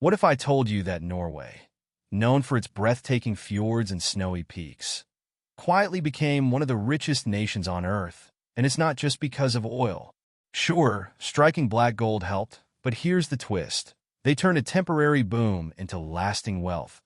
What if I told you that Norway, known for its breathtaking fjords and snowy peaks, quietly became one of the richest nations on Earth? And it's not just because of oil. Sure, striking black gold helped, but here's the twist. They turned a temporary boom into lasting wealth,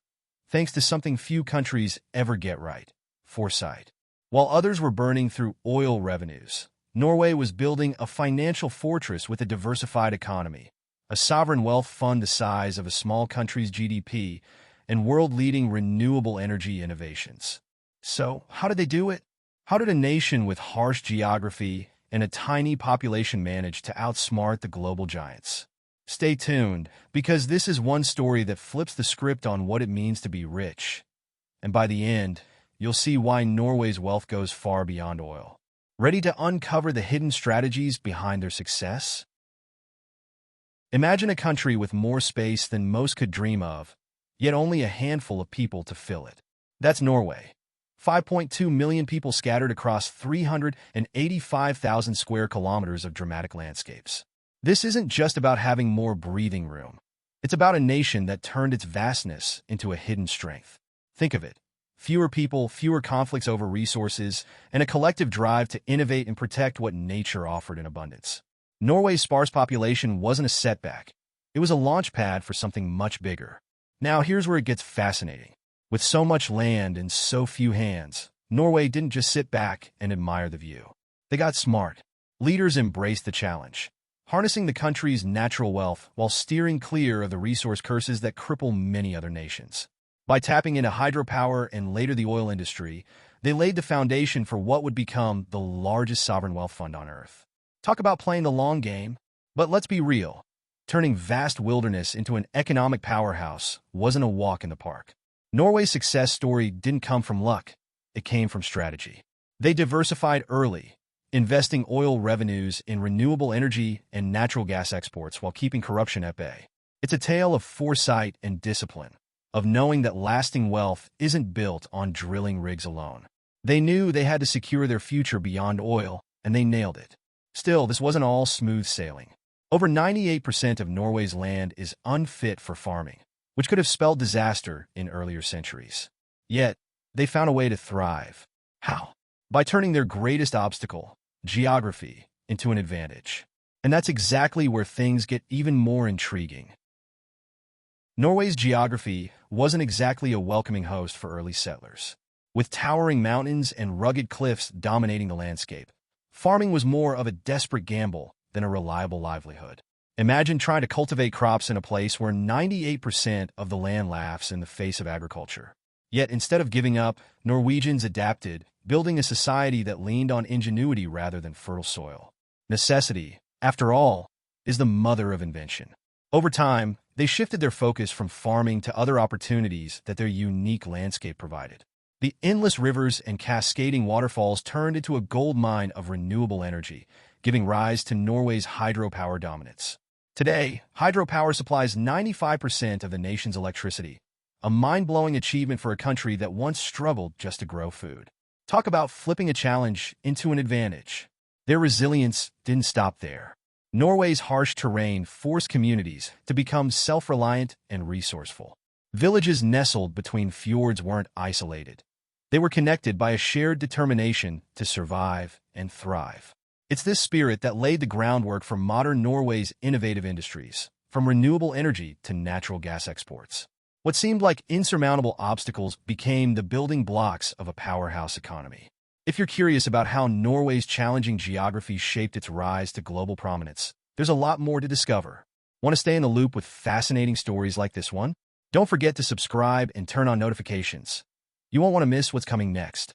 thanks to something few countries ever get right: foresight. While others were burning through oil revenues, Norway was building a financial fortress with a diversified economy, a sovereign wealth fund the size of a small country's GDP, and world-leading renewable energy innovations. So, how did they do it? How did a nation with harsh geography and a tiny population manage to outsmart the global giants? Stay tuned, because this is one story that flips the script on what it means to be rich. And by the end, you'll see why Norway's wealth goes far beyond oil. Ready to uncover the hidden strategies behind their success? Imagine a country with more space than most could dream of, yet only a handful of people to fill it. That's Norway. 5.2 million people scattered across 385,000 square kilometers of dramatic landscapes. This isn't just about having more breathing room. It's about a nation that turned its vastness into a hidden strength. Think of it. Fewer people, fewer conflicts over resources, and a collective drive to innovate and protect what nature offered in abundance. Norway's sparse population wasn't a setback. It was a launch pad for something much bigger. Now here's where it gets fascinating. With so much land and so few hands, Norway didn't just sit back and admire the view. They got smart. Leaders embraced the challenge, harnessing the country's natural wealth while steering clear of the resource curses that cripple many other nations. By tapping into hydropower and later the oil industry, they laid the foundation for what would become the largest sovereign wealth fund on Earth. Talk about playing the long game. But let's be real. Turning vast wilderness into an economic powerhouse wasn't a walk in the park. Norway's success story didn't come from luck. It came from strategy. They diversified early, investing oil revenues in renewable energy and natural gas exports while keeping corruption at bay. It's a tale of foresight and discipline, of knowing that lasting wealth isn't built on drilling rigs alone. They knew they had to secure their future beyond oil, and they nailed it. Still, this wasn't all smooth sailing. Over 98% of Norway's land is unfit for farming, which could have spelled disaster in earlier centuries. Yet, they found a way to thrive. How? By turning their greatest obstacle, geography, into an advantage. And that's exactly where things get even more intriguing. Norway's geography wasn't exactly a welcoming host for early settlers. With towering mountains and rugged cliffs dominating the landscape, farming was more of a desperate gamble than a reliable livelihood. Imagine trying to cultivate crops in a place where 98% of the land laughs in the face of agriculture. Yet instead of giving up, Norwegians adapted, building a society that leaned on ingenuity rather than fertile soil. Necessity, after all, is the mother of invention. Over time, they shifted their focus from farming to other opportunities that their unique landscape provided. The endless rivers and cascading waterfalls turned into a gold mine of renewable energy, giving rise to Norway's hydropower dominance. Today, hydropower supplies 95% of the nation's electricity, a mind-blowing achievement for a country that once struggled just to grow food. Talk about flipping a challenge into an advantage. Their resilience didn't stop there. Norway's harsh terrain forced communities to become self-reliant and resourceful. Villages nestled between fjords weren't isolated. They were connected by a shared determination to survive and thrive. It's this spirit that laid the groundwork for modern Norway's innovative industries, from renewable energy to natural gas exports. What seemed like insurmountable obstacles became the building blocks of a powerhouse economy. If you're curious about how Norway's challenging geography shaped its rise to global prominence, there's a lot more to discover. Want to stay in the loop with fascinating stories like this one? Don't forget to subscribe and turn on notifications. You won't want to miss what's coming next.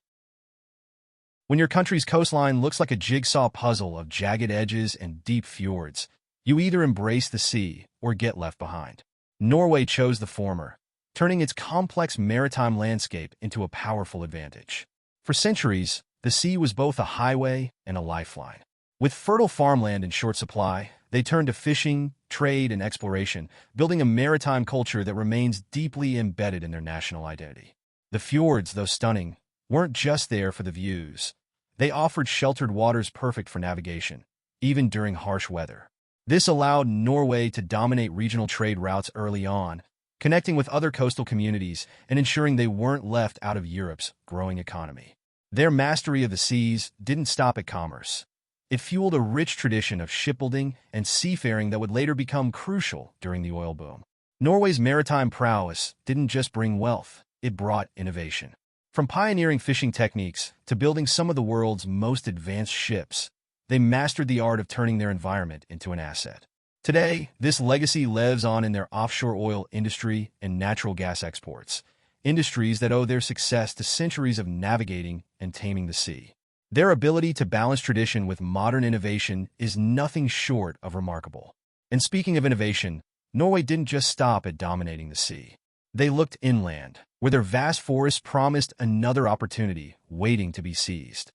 When your country's coastline looks like a jigsaw puzzle of jagged edges and deep fjords, you either embrace the sea or get left behind. Norway chose the former, turning its complex maritime landscape into a powerful advantage. For centuries, the sea was both a highway and a lifeline. With fertile farmland in short supply, they turned to fishing, trade, and exploration, building a maritime culture that remains deeply embedded in their national identity. The fjords, though stunning, weren't just there for the views. They offered sheltered waters perfect for navigation, even during harsh weather. This allowed Norway to dominate regional trade routes early on, connecting with other coastal communities and ensuring they weren't left out of Europe's growing economy. Their mastery of the seas didn't stop at commerce. It fueled a rich tradition of shipbuilding and seafaring that would later become crucial during the oil boom. Norway's maritime prowess didn't just bring wealth, it brought innovation. From pioneering fishing techniques to building some of the world's most advanced ships, they mastered the art of turning their environment into an asset. Today, this legacy lives on in their offshore oil industry and natural gas exports, industries that owe their success to centuries of navigating and taming the sea. Their ability to balance tradition with modern innovation is nothing short of remarkable. And speaking of innovation, Norway didn't just stop at dominating the sea. They looked inland, where their vast forests promised another opportunity waiting to be seized.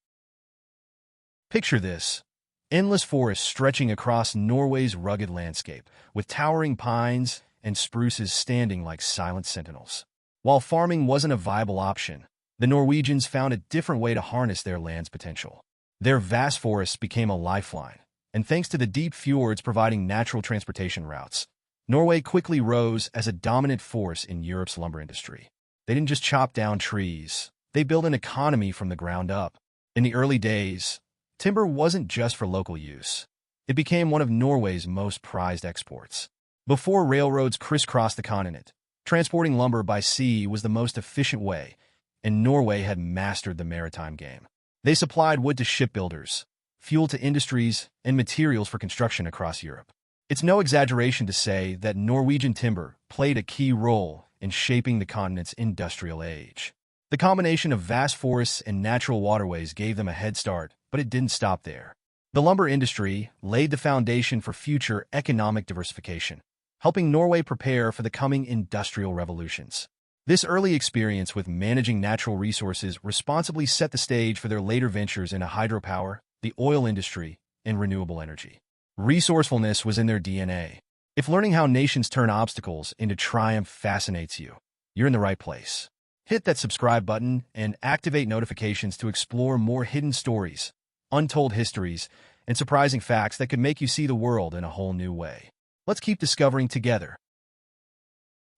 Picture this: endless forests stretching across Norway's rugged landscape, with towering pines and spruces standing like silent sentinels. While farming wasn't a viable option, the Norwegians found a different way to harness their land's potential. Their vast forests became a lifeline, and thanks to the deep fjords providing natural transportation routes, Norway quickly rose as a dominant force in Europe's lumber industry. They didn't just chop down trees, they built an economy from the ground up. In the early days, timber wasn't just for local use. It became one of Norway's most prized exports. Before railroads crisscrossed the continent, transporting lumber by sea was the most efficient way, and Norway had mastered the maritime game. They supplied wood to shipbuilders, fuel to industries, and materials for construction across Europe. It's no exaggeration to say that Norwegian timber played a key role in shaping the continent's industrial age. The combination of vast forests and natural waterways gave them a head start, but it didn't stop there. The lumber industry laid the foundation for future economic diversification, helping Norway prepare for the coming industrial revolutions. This early experience with managing natural resources responsibly set the stage for their later ventures into hydropower, the oil industry, and renewable energy. Resourcefulness was in their DNA. If learning how nations turn obstacles into triumph fascinates you, you're in the right place. Hit that subscribe button and activate notifications to explore more hidden stories, untold histories, and surprising facts that could make you see the world in a whole new way. Let's keep discovering together.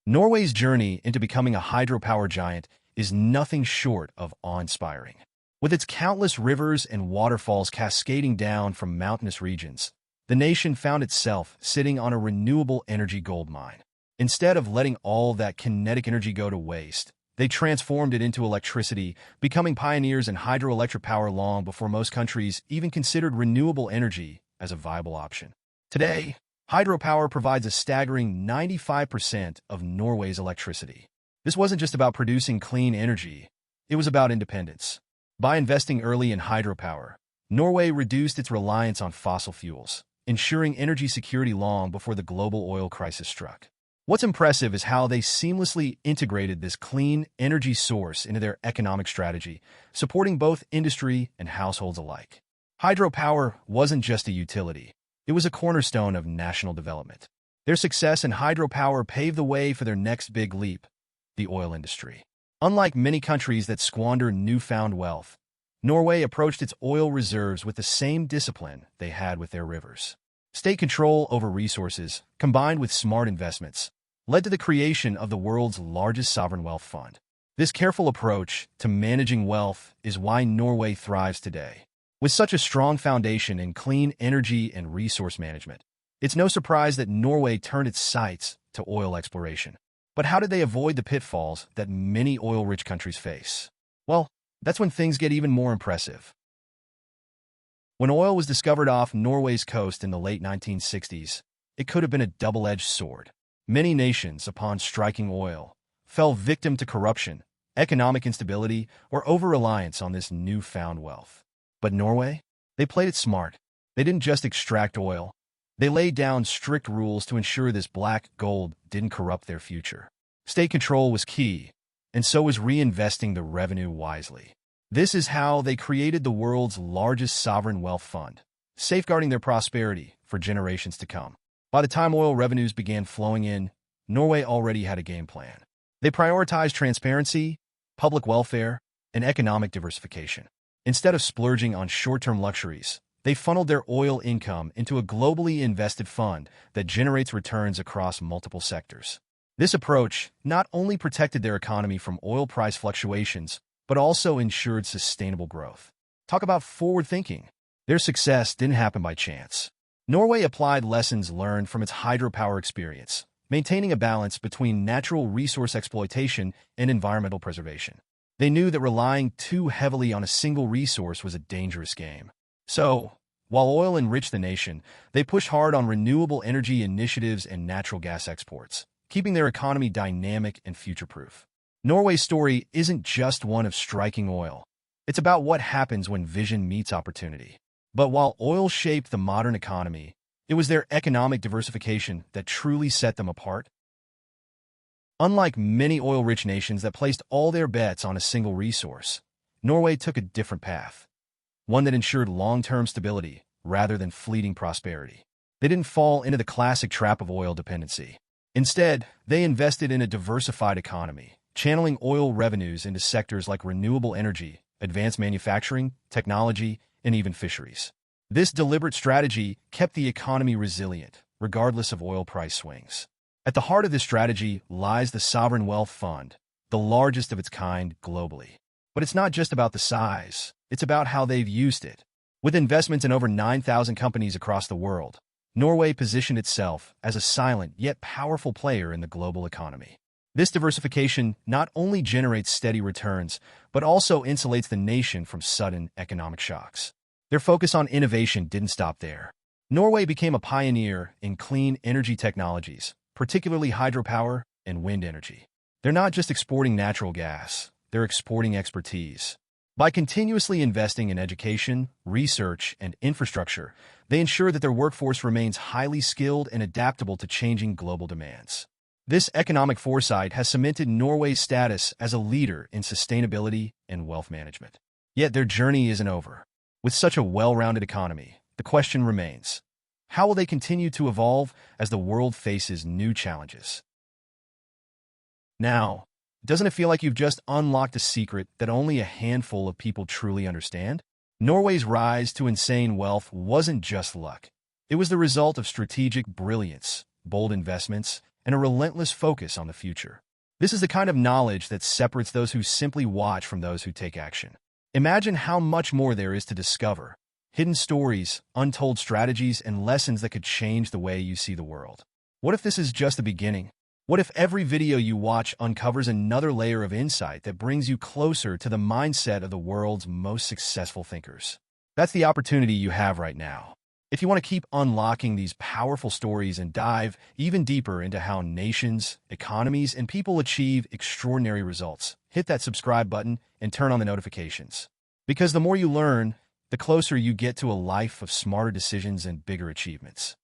Norway's journey into becoming a hydropower giant is nothing short of awe-inspiring. With its countless rivers and waterfalls cascading down from mountainous regions, the nation found itself sitting on a renewable energy goldmine. Instead of letting all that kinetic energy go to waste, they transformed it into electricity, becoming pioneers in hydroelectric power long before most countries even considered renewable energy as a viable option. Today, hydropower provides a staggering 95% of Norway's electricity. This wasn't just about producing clean energy, it was about independence. By investing early in hydropower, Norway reduced its reliance on fossil fuels, ensuring energy security long before the global oil crisis struck. What's impressive is how they seamlessly integrated this clean energy source into their economic strategy, supporting both industry and households alike. Hydropower wasn't just a utility, it was a cornerstone of national development. Their success in hydropower paved the way for their next big leap, the oil industry. Unlike many countries that squander newfound wealth, Norway approached its oil reserves with the same discipline they had with their rivers. State control over resources, combined with smart investments, led to the creation of the world's largest sovereign wealth fund. This careful approach to managing wealth is why Norway thrives today. With such a strong foundation in clean energy and resource management, it's no surprise that Norway turned its sights to oil exploration. But how did they avoid the pitfalls that many oil-rich countries face? Well, that's when things get even more impressive. When oil was discovered off Norway's coast in the late 1960s, it could have been a double-edged sword. Many nations, upon striking oil, fell victim to corruption, economic instability, or over-reliance on this newfound wealth. But Norway? They played it smart. They didn't just extract oil. They laid down strict rules to ensure this black gold didn't corrupt their future. State control was key, and so was reinvesting the revenue wisely. This is how they created the world's largest sovereign wealth fund, safeguarding their prosperity for generations to come. By the time oil revenues began flowing in, Norway already had a game plan. They prioritized transparency, public welfare, and economic diversification. Instead of splurging on short-term luxuries, They funneled their oil income into a globally invested fund that generates returns across multiple sectors. This approach not only protected their economy from oil price fluctuations, but also ensured sustainable growth. Talk about forward thinking. Their success didn't happen by chance. Norway applied lessons learned from its hydropower experience, maintaining a balance between natural resource exploitation and environmental preservation. They knew that relying too heavily on a single resource was a dangerous game. So, while oil enriched the nation, they pushed hard on renewable energy initiatives and natural gas exports, keeping their economy dynamic and future-proof. Norway's story isn't just one of striking oil. It's about what happens when vision meets opportunity. But while oil shaped the modern economy, it was their economic diversification that truly set them apart. Unlike many oil-rich nations that placed all their bets on a single resource, Norway took a different path, one that ensured long-term stability rather than fleeting prosperity. They didn't fall into the classic trap of oil dependency. Instead, they invested in a diversified economy, channeling oil revenues into sectors like renewable energy, advanced manufacturing, technology, and even fisheries. This deliberate strategy kept the economy resilient, regardless of oil price swings. At the heart of this strategy lies the Sovereign Wealth Fund, the largest of its kind globally. But it's not just about the size, it's about how they've used it. With investments in over 9,000 companies across the world, Norway positioned itself as a silent yet powerful player in the global economy. This diversification not only generates steady returns, but also insulates the nation from sudden economic shocks. Their focus on innovation didn't stop there. Norway became a pioneer in clean energy technologies, particularly hydropower and wind energy. They're not just exporting natural gas, they're exporting expertise. By continuously investing in education, research, and infrastructure, they ensure that their workforce remains highly skilled and adaptable to changing global demands. This economic foresight has cemented Norway's status as a leader in sustainability and wealth management. Yet their journey isn't over. With such a well-rounded economy, the question remains, how will they continue to evolve as the world faces new challenges? Now, doesn't it feel like you've just unlocked a secret that only a handful of people truly understand? Norway's rise to insane wealth wasn't just luck. It was the result of strategic brilliance, bold investments, and a relentless focus on the future. This is the kind of knowledge that separates those who simply watch from those who take action. Imagine how much more there is to discover. Hidden stories, untold strategies, and lessons that could change the way you see the world. What if this is just the beginning? What if every video you watch uncovers another layer of insight that brings you closer to the mindset of the world's most successful thinkers? That's the opportunity you have right now. If you want to keep unlocking these powerful stories and dive even deeper into how nations, economies, and people achieve extraordinary results, hit that subscribe button and turn on the notifications. Because the more you learn, the closer you get to a life of smarter decisions and bigger achievements.